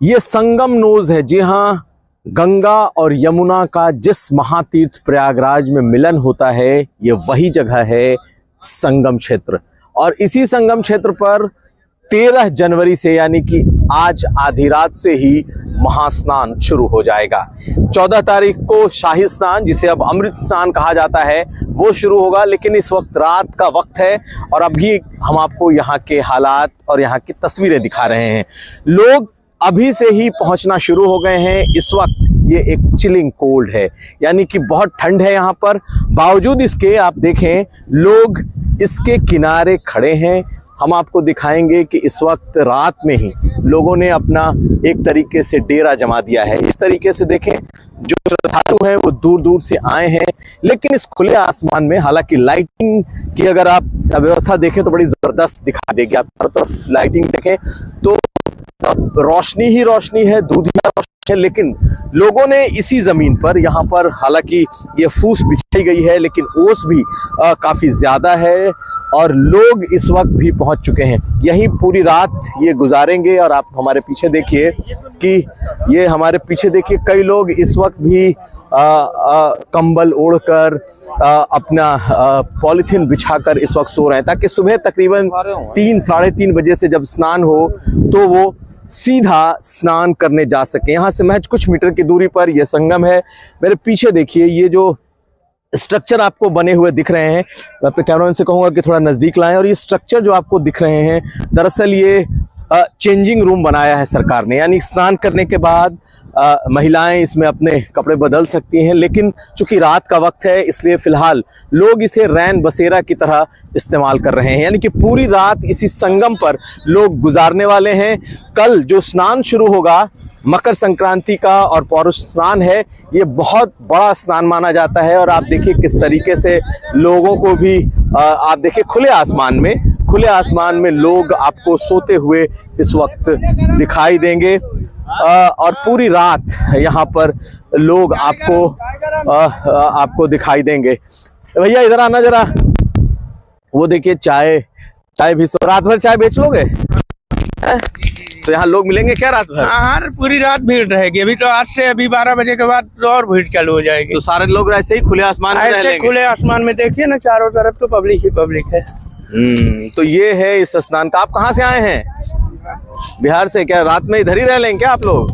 ये संगम नोज है। जी हाँ, गंगा और यमुना का जिस महातीर्थ प्रयागराज में मिलन होता है, ये वही जगह है संगम क्षेत्र। और इसी संगम क्षेत्र पर 13 जनवरी से यानी कि आज आधी रात से ही महास्नान शुरू हो जाएगा। 14 तारीख को शाही स्नान, जिसे अब अमृत स्नान कहा जाता है, वो शुरू होगा। लेकिन इस वक्त रात का वक्त है और अभी हम आपको यहाँ के हालात और यहाँ की तस्वीरें दिखा रहे हैं। लोग अभी से ही पहुंचना शुरू हो गए हैं। इस वक्त ये एक चिलिंग कोल्ड है, यानी कि बहुत ठंड है यहाँ पर। बावजूद इसके आप देखें, लोग इसके किनारे खड़े हैं। हम आपको दिखाएंगे कि इस वक्त रात में ही लोगों ने अपना एक तरीके से डेरा जमा दिया है। इस तरीके से देखें, जो श्रद्धालु हैं वो दूर दूर से आए हैं, लेकिन इस खुले आसमान में, हालांकि लाइटिंग की अगर आप व्यवस्था देखें तो बड़ी जबरदस्त दिखा देगी। आप हर तरफ लाइटिंग देखें तो रोशनी ही रोशनी है, दूधिया रोशनी है। लेकिन लोगों ने इसी जमीन पर, यहाँ पर हालांकि ये फूस बिछाई गई है, लेकिन ओस भी काफी ज्यादा है और लोग इस वक्त भी पहुंच चुके हैं। यहीं पूरी रात ये गुजारेंगे। और आप हमारे पीछे देखिए कि ये हमारे पीछे देखिए, कई लोग इस वक्त भी कंबल ओढ़कर अपना पॉलिथीन बिछाकर इस वक्त सो रहे हैं, ताकि सुबह तकरीबन 3 साढ़े 3 बजे से जब स्नान हो तो वो सीधा स्नान करने जा सके। यहाँ से महज कुछ मीटर की दूरी पर यह संगम है। मेरे पीछे देखिए, ये जो स्ट्रक्चर आपको बने हुए दिख रहे हैं, मैं अपने कैमरामैन से कहूंगा कि थोड़ा नजदीक लाएं। और ये स्ट्रक्चर जो आपको दिख रहे हैं, दरअसल ये चेंजिंग रूम बनाया है सरकार ने, यानी स्नान करने के बाद महिलाएं इसमें अपने कपड़े बदल सकती हैं। लेकिन चूंकि रात का वक्त है, इसलिए फिलहाल लोग इसे रैन बसेरा की तरह इस्तेमाल कर रहे हैं, यानी कि पूरी रात इसी संगम पर लोग गुजारने वाले हैं। कल जो स्नान शुरू होगा, मकर संक्रांति का और पौरुष स्नान है, ये बहुत बड़ा स्नान माना जाता है। और आप देखिए किस तरीके से लोगों को भी आप देखिए खुले आसमान में लोग आपको सोते हुए इस वक्त दिखाई देंगे। और पूरी रात यहाँ पर लोग आपको दिखाई देंगे। भैया इधर आना जरा, वो देखिए चाय भी। रात भर चाय बेच लोगे? तो यहाँ लोग मिलेंगे क्या रात भर? हाँ, पूरी रात भीड़ रहेगी। अभी तो आज से अभी 12 बजे के बाद तो और भीड़ चालू हो जाएगी। तो सारे लोग ऐसे ही खुले आसमान में ऐसे खुले आसमान में देखिए ना, चारों तरफ तो पब्लिक ही पब्लिक है। तो ये है इस स्नान का। आप कहाँ से आए हैं? बिहार से। क्या रात में इधर ही रह लेंगे क्या आप लोग?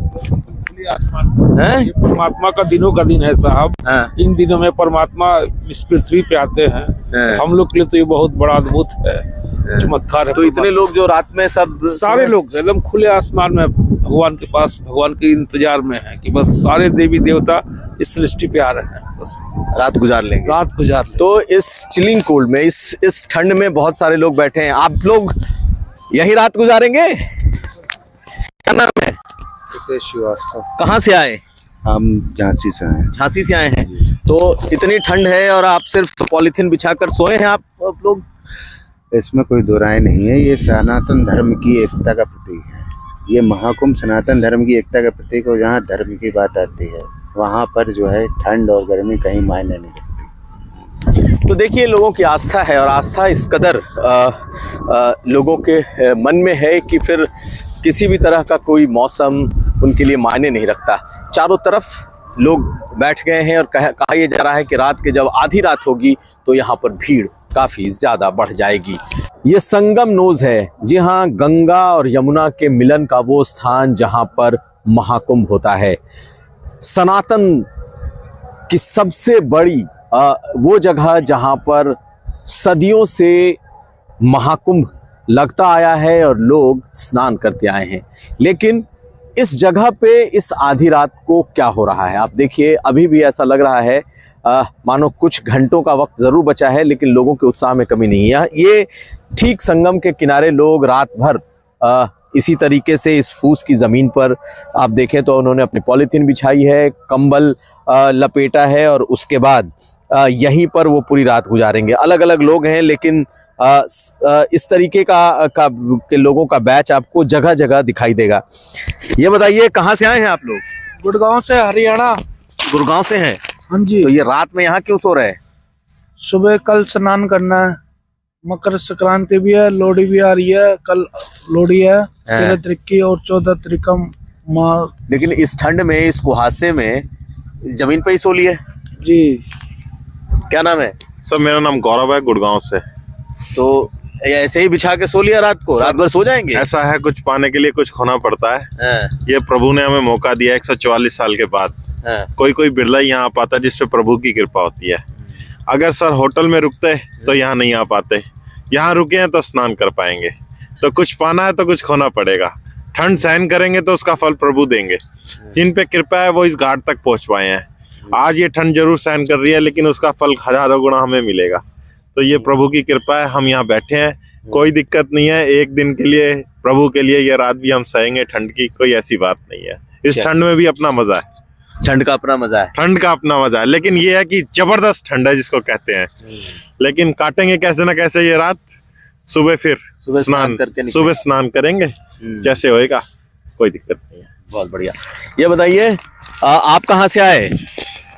ये परमात्मा का दिनों का दिन है साहब। हाँ। इन दिनों में परमात्मा इस पृथ्वी पे आते हैं। हाँ। हम लोग के लिए तो ये बहुत बड़ा अद्भुत है, चमत्कार है। तो इतने लोग जो रात में सब सारे लोग एकदम खुले आसमान में भगवान के पास, भगवान के इंतजार में है कि बस सारे देवी देवता इस सृष्टि पे आ रहे हैं, बस रात गुजार लेंगे। तो इस चिलिंग कोल्ड में, इस ठंड में बहुत सारे लोग बैठे हैं। आप लोग यही रात गुजारेंगे? क्या नाम है? श्रीवास्तव। कहाँ से आए? हम झांसी से हैं। झांसी से आए हैं। तो इतनी ठंड है और आप सिर्फ पॉलिथीन बिछाकर सोए हैं आप लोग? इसमें कोई दो राय नहीं है। ये सनातन धर्म की एकता का प्रतीक है। ये महाकुंभ सनातन धर्म की एकता का प्रतीक है। जहाँ धर्म की बात आती है वहाँ पर जो है ठंड और गर्मी कहीं मायने नहीं रखती। तो देखिए, लोगों की आस्था है और आस्था इस कदर लोगों के मन में है कि फिर किसी भी तरह का कोई मौसम उनके लिए मायने नहीं रखता। चारों तरफ लोग बैठ गए हैं और कहा यह जा रहा है कि रात के जब आधी रात होगी तो यहाँ पर भीड़ काफ़ी ज़्यादा बढ़ जाएगी। ये संगम नोज है। जी हाँ, गंगा और यमुना के मिलन का वो स्थान जहाँ पर महाकुंभ होता है। सनातन की सबसे बड़ी वो जगह जहाँ पर सदियों से महाकुंभ लगता आया है और लोग स्नान करते आए हैं। लेकिन इस जगह पे इस आधी रात को क्या हो रहा है आप देखिए। अभी भी ऐसा लग रहा है मानो कुछ घंटों का वक्त ज़रूर बचा है, लेकिन लोगों के उत्साह में कमी नहीं है। ये ठीक संगम के किनारे लोग रात भर इसी तरीके से इस फूस की ज़मीन पर आप देखें तो उन्होंने अपनी पॉलीथीन बिछाई है, कंबल लपेटा है और उसके बाद यहीं पर वो पूरी रात गुजारेंगे। अलग अलग लोग हैं, लेकिन इस तरीके के लोगों का बैच आपको जगह जगह दिखाई देगा। ये बताइए, कहाँ से आए हैं आप लोग? गुड़गांव से, हरियाणा। गुड़गांव से हैं? हाँ जी। तो ये रात में यहाँ क्यों सो रहे हैं? सुबह कल स्नान करना है, मकर संक्रांति भी है, लोहड़ी भी आ रही है। कल लोहड़ी है 13 तारीख की और 14 तारीख लेकिन इस ठंड में, इस कुहासे में जमीन पे ही सो लिए। जी। क्या नाम है? सर मेरा नाम गौरव है, गुड़गांव से। तो ऐसे ही बिछा के सो लिया रात को? रात भर सो जाएंगे? ऐसा है, कुछ पाने के लिए कुछ खोना पड़ता है। हाँ, ये प्रभु ने हमें मौका दिया 144 साल के बाद। हाँ, कोई बिरला ही यहाँ आ पाता जिसपे प्रभु की कृपा होती है। अगर सर होटल में रुकते तो यहाँ नहीं आ पाते, यहाँ रुके हैं तो स्नान कर पाएंगे। तो कुछ पाना है तो कुछ खोना पड़ेगा। ठंड सहन करेंगे तो उसका फल प्रभु देंगे। जिन पे कृपा है वो इस घाट तक पहुंच पाए हैं। आज ये ठंड जरूर सहन कर रही है, लेकिन उसका फल हजारों गुना हमें मिलेगा। तो ये प्रभु की कृपा है, हम यहाँ बैठे हैं, कोई दिक्कत नहीं है। एक दिन के लिए, प्रभु के लिए ये रात भी हम सहेंगे ठंड की, कोई ऐसी बात नहीं है। इस ठंड में भी अपना मजा है, ठंड का अपना मजा है। ठंड का अपना मजा है। लेकिन ये है कि जबरदस्त ठंड है जिसको कहते हैं। लेकिन काटेंगे कैसे ना कैसे ये रात। सुबह फिर स्नान करके निकलेंगे। सुबह स्नान करेंगे, जैसे होएगा, कोई दिक्कत नहीं है। बहुत बढ़िया। ये बताइए, आप कहाँ से आए?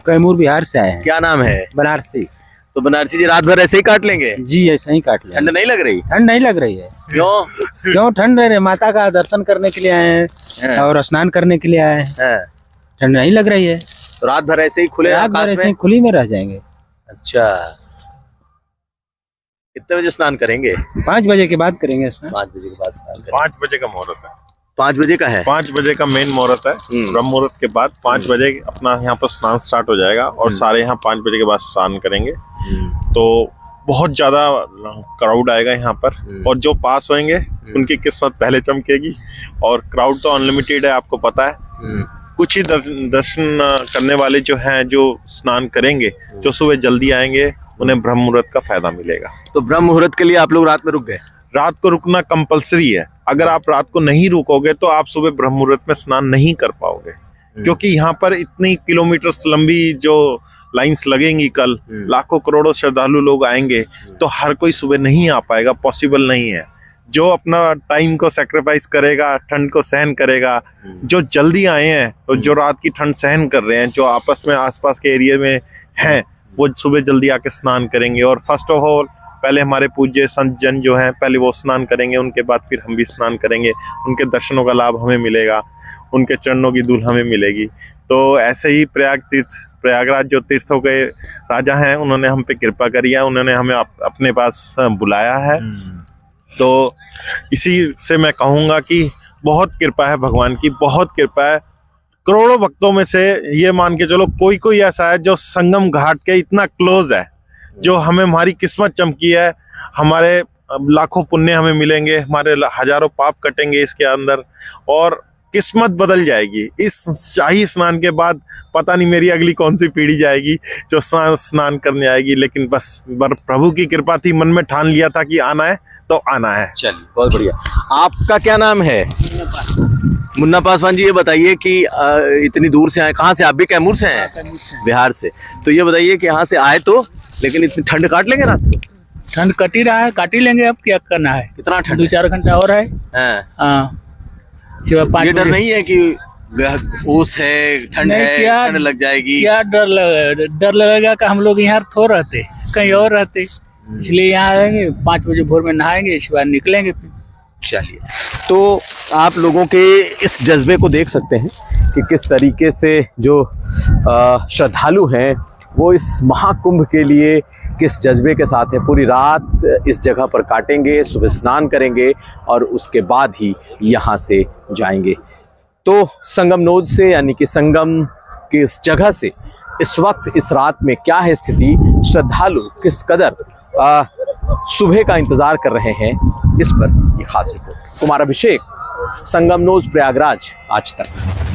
कैमूर बिहार से आए हैं। क्या नाम है? बनारसी। तो बनारसी जी रात भर ऐसे ही काट लेंगे? जी ऐसा ही काट लिया। ठंड नहीं लग रही? ठंड नहीं लग रही है। क्यों? क्यों ठंड रह रही है? माता का दर्शन करने के लिए आए हैं और स्नान करने के लिए आए हैं। हाँ, ठंड नहीं लग रही है। तो रात भर ऐसे ही खुले रात भर आकाश ऐसे में? ही खुली में रह जाएंगे। अच्छा, कितने बजे स्नान करेंगे? 5 बजे के बाद करेंगे स्नान। 5 बजे के बाद स्नान करेंगे। 5 बजे का मुहूर्त है। 5 बजे का है? 5 बजे का मेन मुहूर्त है। ब्रह्म मुहूर्त के बाद 5 बजे अपना यहाँ पर स्नान स्टार्ट हो जाएगा और सारे यहाँ 5 बजे के बाद स्नान करेंगे। तो बहुत ज्यादा क्राउड आएगा यहाँ पर, और जो पास होंगे उनकी किस्मत पहले चमकेगी। और क्राउड तो अनलिमिटेड है, आपको पता है। कुछ ही दर्शन करने वाले जो हैं, जो स्नान करेंगे, जो सुबह जल्दी आएंगे, उन्हें ब्रह्म मुहूर्त का फायदा मिलेगा। तो ब्रह्म मुहूर्त के लिए आप लोग रात में रुक गए? रात को रुकना कंपलसरी है। अगर आप रात को नहीं रुकोगे तो आप सुबह ब्रह्म मुहूर्त में स्नान नहीं कर पाओगे, क्योंकि यहाँ पर इतनी किलोमीटर लंबी जो लाइंस लगेंगी, कल लाखों करोड़ों श्रद्धालु लोग आएंगे, तो हर कोई सुबह नहीं आ पाएगा, पॉसिबल नहीं है। जो अपना टाइम को सेक्रीफाइस करेगा, ठंड को सहन करेगा, जो जल्दी आए हैं और जो रात की ठंड सहन कर रहे हैं, जो आपस में आसपास के एरिया में हैं, वो सुबह जल्दी आके स्नान करेंगे। और फर्स्ट ऑफ ऑल पहले हमारे पूज्य संत जन जो हैं, पहले वो स्नान करेंगे, उनके बाद फिर हम भी स्नान करेंगे। उनके दर्शनों का लाभ हमें मिलेगा, उनके चरणों की धूल हमें मिलेगी। तो ऐसे ही प्रयागराज जो तीर्थों के राजा हैं, उन्होंने हम पे कृपा करी है, उन्होंने हमें अपने पास बुलाया है। तो इसी से मैं कहूँगा कि बहुत कृपा है भगवान की, बहुत कृपा है। करोड़ों भक्तों में से ये मान के चलो कोई ऐसा है जो संगम घाट के इतना क्लोज है, जो हमें, हमारी किस्मत चमकी है, हमारे लाखों पुण्य हमें मिलेंगे, हमारे हजारों पाप कटेंगे इसके अंदर, और किस्मत बदल जाएगी। इस शाही स्नान के बाद पता नहीं मेरी अगली कौन सी पीढ़ी जाएगी जो स्नान करने आएगी। लेकिन बस प्रभु की कृपा थी, मन में ठान लिया था कि आना है तो आना है। चलिए, बहुत बढ़िया। आपका क्या नाम है? मुन्ना पासवान जी, ये बताइए कि इतनी दूर से आए, कहाँ से? आप भी कैमूर से हैं? बिहार से। तो ये बताइए कि यहाँ से आए तो, लेकिन इतनी ठंड काट लेंगे रात को? ठंड कट ही रहा है, काट ही लेंगे, अब क्या करना है। कितना ठंड? 2-4 घंटा और है। हाँ, सुबह 5 ये डर बजे। नहीं है कि ओस है, ठंड नहीं, है, क्या- ठंड लग जाएगी? क्या डर लगेगा कि हम लोग यहाँ थोड़ा रहते, कहीं और रहते, इसलिए यहाँ आएंगे, 5 बजे भोर में नहाएंगे, इसके बाद निकलेंगे फिर। चलिए, तो आप लोगों के इस जज्बे को देख सकते हैं कि किस तरीके से जो श्रद्धालु हैं वो इस महाकुंभ के लिए किस जज्बे के साथ है। पूरी रात इस जगह पर काटेंगे, सुबह स्नान करेंगे और उसके बाद ही यहाँ से जाएंगे। तो संगम नोद से, यानी कि संगम की इस जगह से इस वक्त, इस रात में क्या है स्थिति, श्रद्धालु किस कदर सुबह का इंतजार कर रहे हैं, इस पर ये खास रिपोर्ट। कुमार अभिषेक, संगम नोद, प्रयागराज, आज तक।